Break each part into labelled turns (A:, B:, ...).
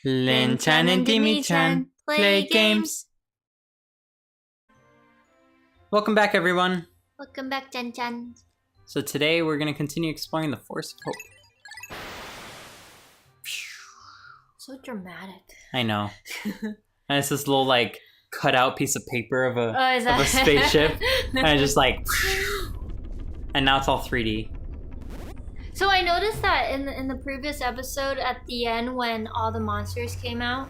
A: Linh-chan and Dimi-chan play games. Welcome back, everyone.
B: Welcome back, Chan-chan.
A: So today we're going to continue exploring the Force of Hope.
B: So dramatic.
A: I know. And it's this little, like, cut-out piece of paper of a
B: is
A: spaceship. And it's just like... And now it's all 3D.
B: So I noticed that in the previous episode, at the end when all the monsters came out,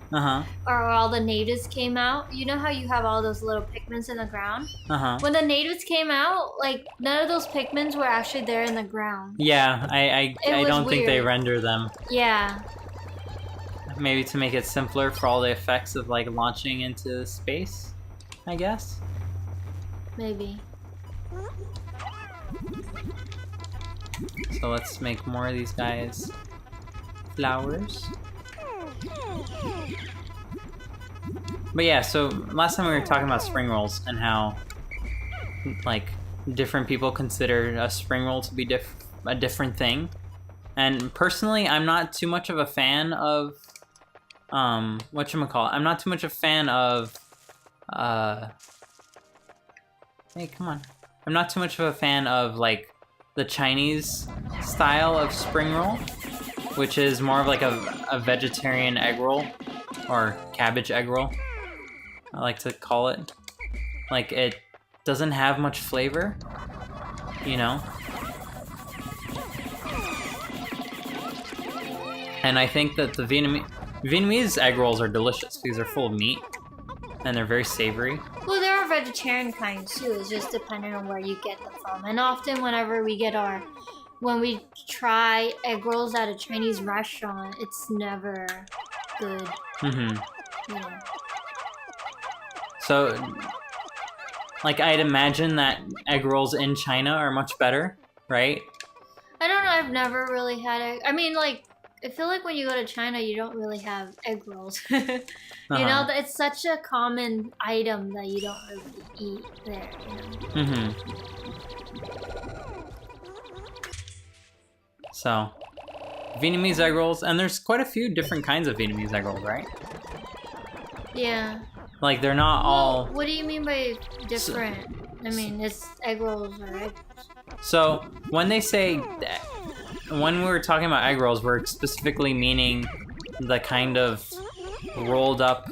B: or all the natives came out, you know how you have all those little Pikmins in the ground? When the natives came out, like, none of those Pikmins were actually there in the ground.
A: Yeah, I don't think they render them.
B: Yeah.
A: Maybe to make it simpler for all the effects of, like, launching into space, I guess?
B: Maybe.
A: So let's make more of these guys flowers. But yeah, so last time we were talking about spring rolls and how, like, different people consider a spring roll to be a different thing. And personally, I'm not too much of a fan of, whatchamacallit? I'm not too much a fan of, hey, come on. I'm not too much of a fan of, like, the Chinese style of spring roll, which is more of like a vegetarian egg roll, or cabbage egg roll, I like to call it. Like, it doesn't have much flavor, you know? And I think that the Vietnamese egg rolls are delicious because they're full of meat and they're very savory.
B: Well, there are vegetarian kinds too. It's just depending on where you get them from. And often, whenever when we try egg rolls at a Chinese restaurant, it's never good. Yeah.
A: So, like, I'd imagine that egg rolls in China are much better, right?
B: I don't know. I've never really had egg. I mean, like, I feel like when you go to China, you don't really have egg rolls. You know, it's such a common item that you don't really eat there, you know?
A: So, Vietnamese egg rolls, and there's quite a few different kinds of Vietnamese egg rolls, right?
B: Yeah.
A: Like, they're not all...
B: What do you mean by different? I mean, it's egg rolls or egg rolls.
A: So, when they say... When we were talking about egg rolls, we're specifically meaning the kind of rolled up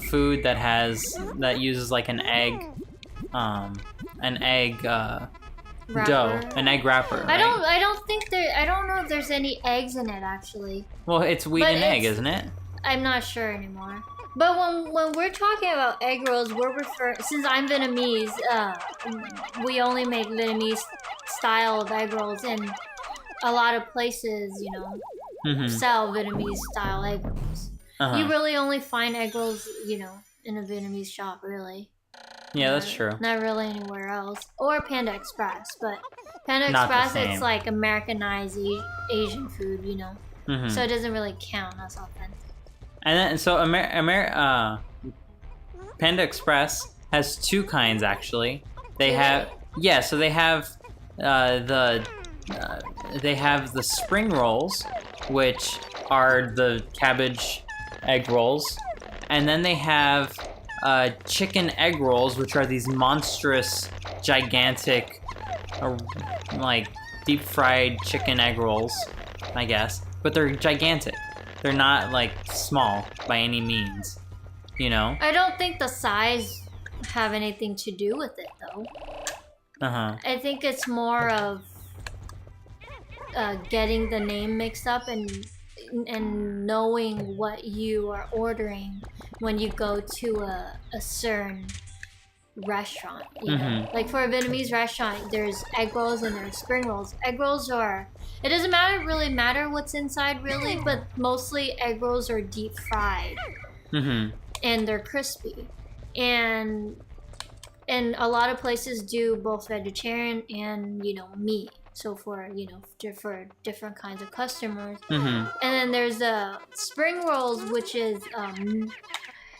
A: food that uses like an egg dough, an egg wrapper. Right?
B: I don't know if there's any eggs in it actually.
A: Well, it's wheat and egg, isn't it?
B: I'm not sure anymore. But when we're talking about egg rolls, since I'm Vietnamese, we only make Vietnamese style of egg rolls, and a lot of places, you know, sell Vietnamese style egg rolls. You really only find egg rolls, you know, in a Vietnamese shop, really.
A: Yeah, that's true.
B: Not really anywhere else. Or Panda Express, but Panda Express, it's like Americanized Asian food, you know. So it doesn't really count as authentic.
A: And then, so Panda Express has two kinds, actually. They have the spring rolls, which are the cabbage egg rolls, and then they have chicken egg rolls, which are these monstrous, gigantic, like deep fried chicken egg rolls, I guess. But they're gigantic. They're not like small by any means, you know?
B: I don't think the size have anything to do with it, though. I think it's more of getting the name mixed up and knowing what you are ordering when you go to a certain restaurant, you know? Like for a Vietnamese restaurant, there's egg rolls and there's spring rolls. Egg rolls it doesn't really matter what's inside really, but mostly egg rolls are deep fried and they're crispy, and a lot of places do both vegetarian and, you know, meat. So for, you know, for different kinds of customers. And then there's the spring rolls, which is,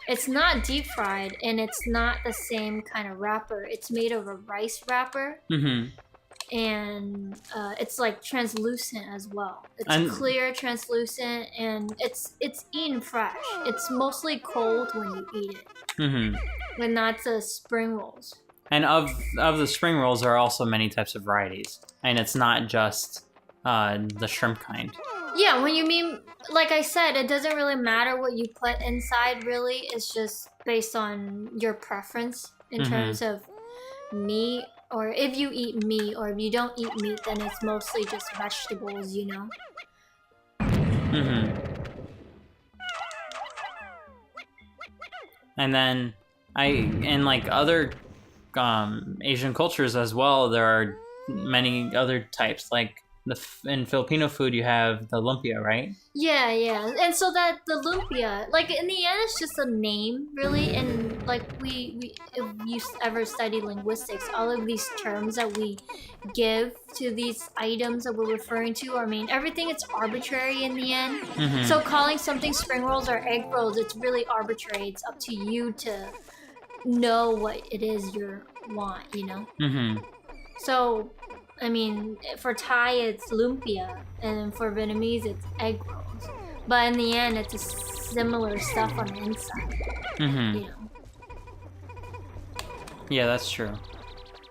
B: it's not deep fried and it's not the same kind of wrapper. It's made of a rice wrapper. and it's like translucent as well. It's
A: And-
B: clear, translucent, and it's eaten fresh. It's mostly cold when you eat it.
A: Mm-hmm.
B: When that's the spring rolls.
A: And of the spring rolls, there are also many types of varieties, and it's not just the shrimp kind.
B: Yeah, when you mean, like I said, it doesn't really matter what you put inside, really. It's just based on your preference in terms of meat, or if you eat meat, or if you don't eat meat, then it's mostly just vegetables, you know?
A: Mm-hmm. And then in like other Asian cultures as well, there are many other types. Like in Filipino food, you have the lumpia, right?
B: Yeah, yeah. And so that the lumpia, like in the end, it's just a name, really. And like we if you ever study linguistics, all of these terms that we give to these items that we're referring to, I mean, everything is arbitrary in the end.
A: Mm-hmm.
B: So calling something spring rolls or egg rolls, it's really arbitrary. It's up to you to know what it is you want, you know?
A: Mm-hmm.
B: So, I mean, for Thai, it's lumpia, and for Vietnamese, it's egg rolls. But in the end, it's a similar stuff on the inside,
A: Mm-hmm.
B: you know?
A: Yeah, that's true.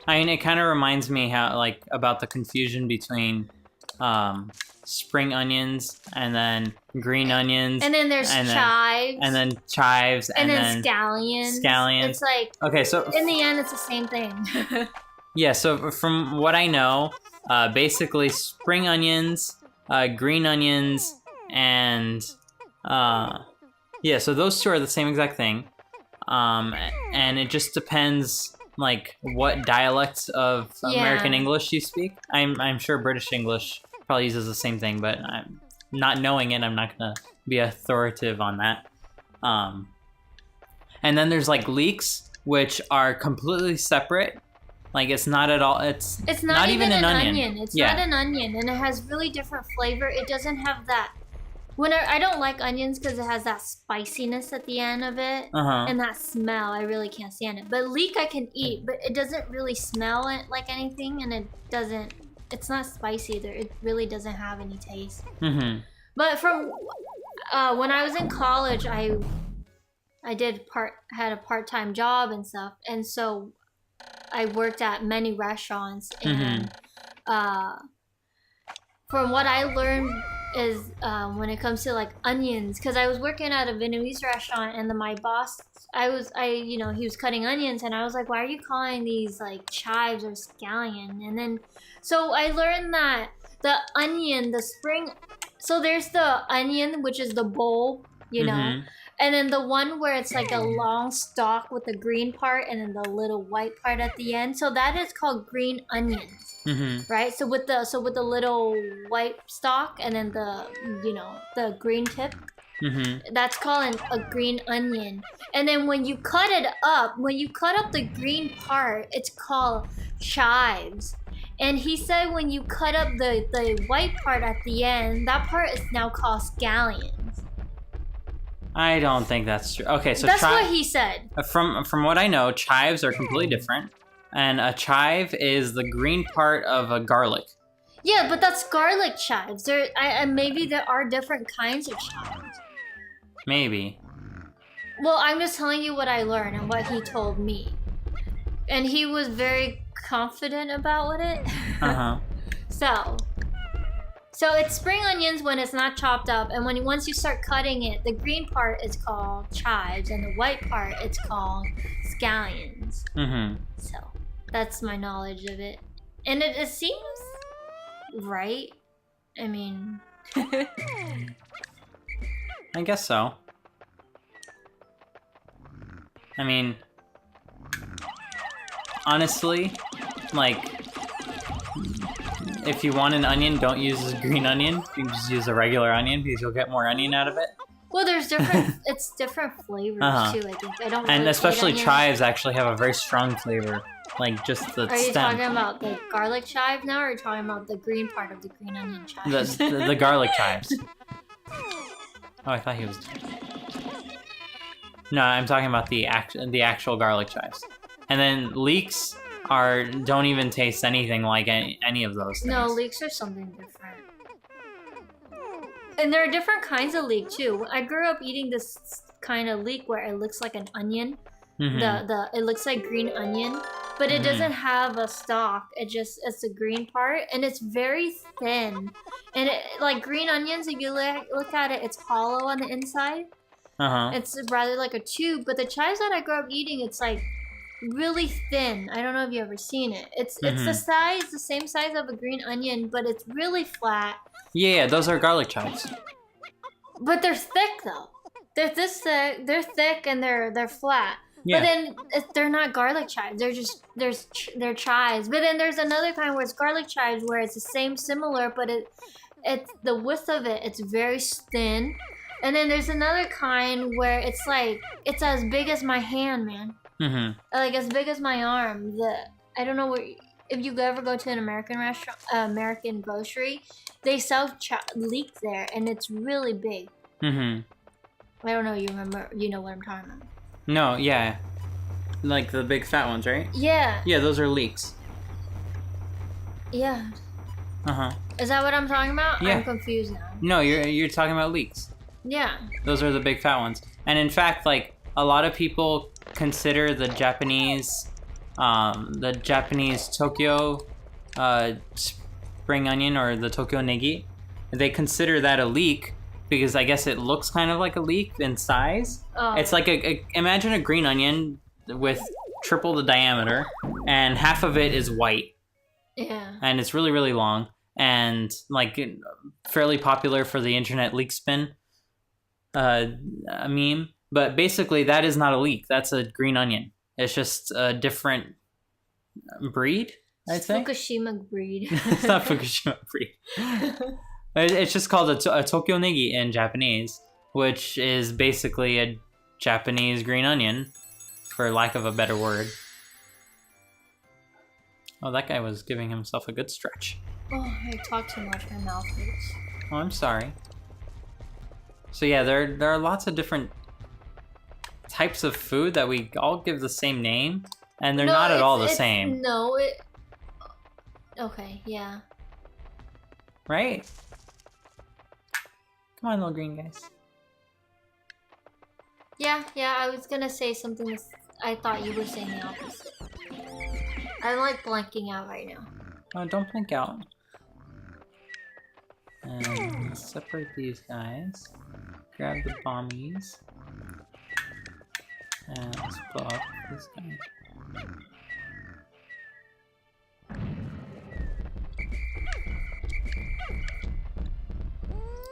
A: I mean, it kind of reminds me how about the confusion between spring onions and then green onions.
B: And then there's chives.
A: And then chives.
B: And then scallions.
A: Scallions.
B: It's like,
A: okay, so
B: in the end, it's the same thing.
A: yeah, so from what I know, basically spring onions, green onions, and yeah, so those two are the same exact thing. And it just depends like what dialect of American English you speak. I'm sure British English probably uses the same thing, but I'm not knowing it, I'm not gonna be authoritative on that. And then there's like leeks, which are completely separate. Like it's not at all. It's
B: not even an onion. It's
A: Yeah.
B: not an onion, and it has really different flavor. It doesn't have that. I don't like onions because it has that spiciness at the end of it, and that smell. I really can't stand it. But leek I can eat, but it doesn't really smell like anything, and it doesn't. It's not spicy either. It really doesn't have any taste.
A: Mm-hmm.
B: But from when I was in college, I had a part-time job and stuff, and so I worked at many restaurants, and from what I learned is when it comes to like onions, because I was working at a Vietnamese restaurant, and then my boss, he was cutting onions, and I was like, why are you calling these like chives or scallion? And then so I learned that the onion, so there's the onion, which is the bulb, you know, and then the one where it's like a long stalk with the green part and then the little white part at the end. So that is called green onions, right? So with the little white stalk and then the green tip, that's called a green onion. And then when you cut up the green part, it's called chives. And he said when you cut up the white part at the end, that part is now called scallions.
A: I don't think that's true. Okay, so
B: that's what he said.
A: From what I know, chives are completely different, and a chive is the green part of a garlic.
B: Yeah, but that's garlic chives. Maybe there are different kinds of chives.
A: Maybe.
B: Well, I'm just telling you what I learned and what he told me, and he was very confident about it. So it's spring onions when it's not chopped up, and once you start cutting it, the green part is called chives, and the white part it's called scallions. So that's my knowledge of it, and it seems right. I mean,
A: I guess so. I mean, honestly, like, if you want an onion, don't use a green onion. You can just use a regular onion because you'll get more onion out of it.
B: Well, there's different. It's different flavors too. I think I don't.
A: And
B: really
A: especially
B: eat
A: chives actually have a very strong flavor, like just the
B: Are you
A: stem.
B: talking about the garlic chive now, or are you talking about the green part of the green onion chive?
A: The garlic chives. Oh, I thought he was. No, I'm talking about the actual garlic chives. And then leeks don't even taste anything like any of those things.
B: No, leeks are something different. And there are different kinds of leek too. I grew up eating this kind of leek where it looks like an onion. It looks like green onion, but it doesn't have a stalk. It's the green part, and it's very thin. And like green onions, if you look at it, it's hollow on the inside. It's rather like a tube. But the chives that I grew up eating, it's like really thin. I don't know if you ever seen it. It's the same size of a green onion, but it's really flat.
A: Yeah, those are garlic chives.
B: But they're thick though. They're this thick. They're thick and they're flat.
A: Yeah.
B: But then they're not garlic chives. They're chives. But then there's another kind where it's garlic chives, where it's the same similar, but it's the width of it's very thin. And then there's another kind where it's as big as my hand, man. Like as big as my arm. I don't know where. If you ever go to an American restaurant, American grocery, they sell leek there, and it's really big. I don't know. You know what I'm talking about?
A: No, yeah, like the big fat ones, right?
B: Yeah.
A: Yeah, those are leeks.
B: Yeah. Is that what I'm talking about?
A: Yeah.
B: I'm confused now.
A: No, you're talking about leeks.
B: Yeah.
A: Those are the big fat ones, and in fact, like a lot of people consider the Japanese Tokyo spring onion, or the Tokyo Negi, they consider that a leek because I guess it looks kind of like a leek in size. It's like imagine a green onion with triple the diameter, and half of it is white.
B: Yeah.
A: And it's really, really long, and like fairly popular for the internet leek spin meme. But basically, that is not a leek. That's a green onion. It's just a different breed, I'd say.
B: Fukushima breed.
A: It's not Fukushima breed. It's just called a Tokyo Negi in Japanese, which is basically a Japanese green onion, for lack of a better word. Oh, that guy was giving himself a good stretch.
B: Oh, I talk too much. My mouth hurts.
A: Oh, I'm sorry. So yeah, there are lots of different types of food that we all give the same name, and they're not at all the same.
B: No, okay, yeah.
A: Right? Come on, little green guys.
B: Yeah, I was gonna say something. I thought you were saying the opposite. I'm like blanking out right now.
A: Oh, don't blink out. And let's separate these guys. Grab the bombies. And let's blow up this guy.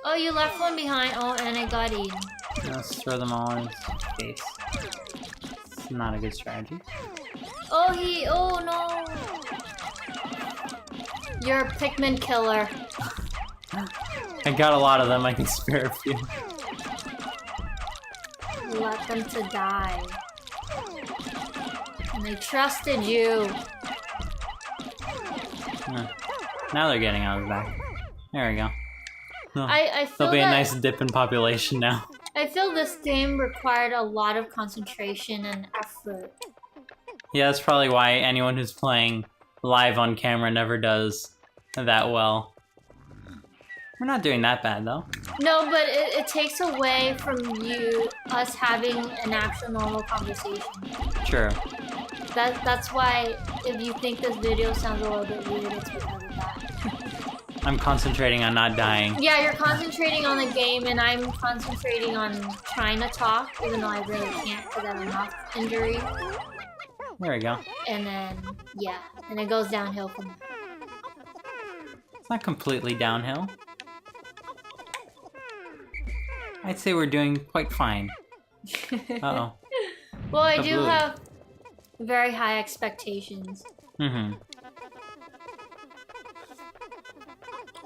B: Oh, you left one behind. Oh, and I got eaten.
A: Let's throw them all in his face. It's not a good strategy.
B: Oh no! You're a Pikmin killer.
A: I got a lot of them, I can spare a few.
B: Let them to die. And I trusted you.
A: Now they're getting out of the back. There we go. Oh,
B: I feel
A: there'll be a nice dip in population now.
B: I feel this game required a lot of concentration and effort.
A: Yeah, that's probably why anyone who's playing live on camera never does that well. We're not doing that bad, though.
B: No, but it takes away from us having an actual normal conversation.
A: True.
B: That's why, if you think this video sounds a little bit weird, it's because of that.
A: I'm concentrating on not dying.
B: Yeah, you're concentrating on the game, and I'm concentrating on trying to talk, even though I really can't because I have a mouth injury.
A: There we go.
B: And then, yeah, and it goes downhill from there.
A: It's not completely downhill. I'd say we're doing quite fine. Uh-oh.
B: Well, I do have very high expectations.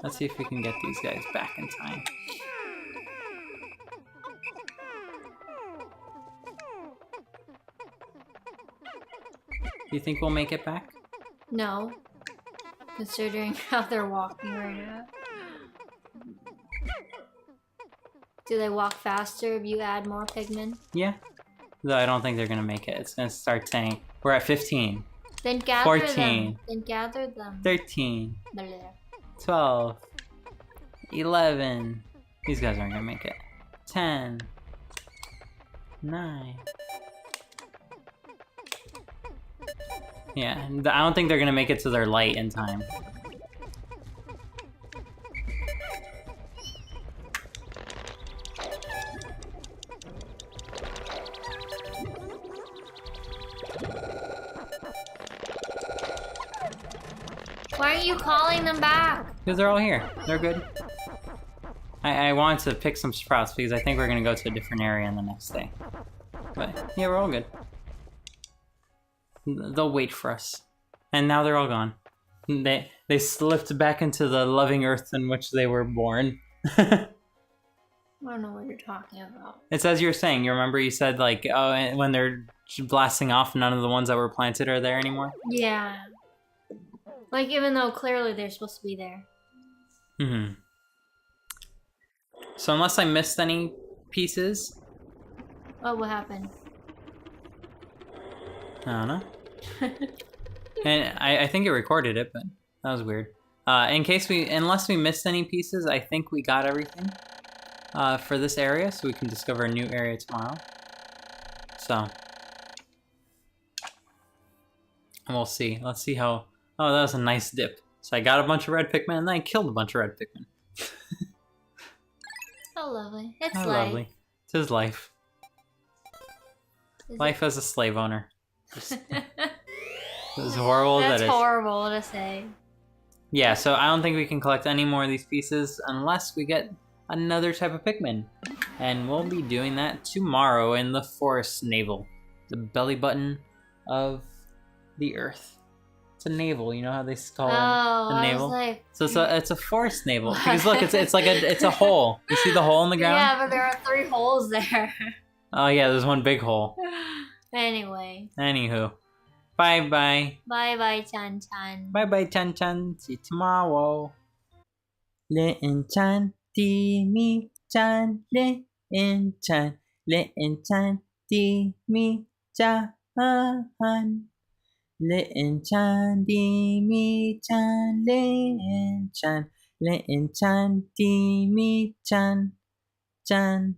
A: Let's see if we can get these guys back in time. Do you think we'll make it back?
B: No. Considering how they're walking right now. Do they walk faster if you add more Pikmin?
A: Yeah. Though I don't think they're gonna make it. It's gonna start saying, we're at 15.
B: Then gather
A: 14.
B: them. Then gather them.
A: 13.
B: Blah.
A: 12. 11. These guys aren't gonna make it. 10. 9. Yeah, I don't think they're gonna make it to their light in time.
B: Why aren't you calling them back?
A: Because they're all here. They're good. I wanted to pick some sprouts because I think we're gonna go to a different area on the next day. But yeah, we're all good. They'll wait for us. And now they're all gone. They slipped back into the loving earth in which they were born.
B: I don't know what you're talking about.
A: It's as you were saying. You remember you said like, oh, and when they're blasting off, none of the ones that were planted are there anymore?
B: Yeah. Like, even though clearly they're supposed to be there.
A: Mm-hmm. So unless I missed any pieces...
B: Oh, what happened?
A: I don't know. And I think it recorded it, but that was weird. Unless we missed any pieces, I think we got everything for this area, so we can discover a new area tomorrow. So... we'll see. Let's see how... Oh, that was a nice dip. So I got a bunch of red Pikmin, and then I killed a bunch of red Pikmin.
B: How lovely. It's
A: How
B: life.
A: lovely. It's his life. Life as a slave owner. It's horrible.
B: That's horrible to say.
A: Yeah, so I don't think we can collect any more of these pieces unless we get another type of Pikmin. And we'll be doing that tomorrow in the forest navel. The belly button of the earth. It's a navel, you know how they call it a navel?
B: Like...
A: So it's a forest navel. Because look, it's like it's a hole. You see the hole in the ground?
B: Yeah, but there are 3 holes there.
A: Oh yeah, there's one big hole.
B: Anyway.
A: Anywho. Bye-bye.
B: Bye-bye, Chan-chan.
A: Bye-bye, Chan-chan. See you tomorrow. Linh-chan, Dimi-chan, Linh-chan, Linh-chan, Dimi-chan. Linh-chan, Dimi-chan, Linh-chan, Linh-chan, Dimi-chan, Chan.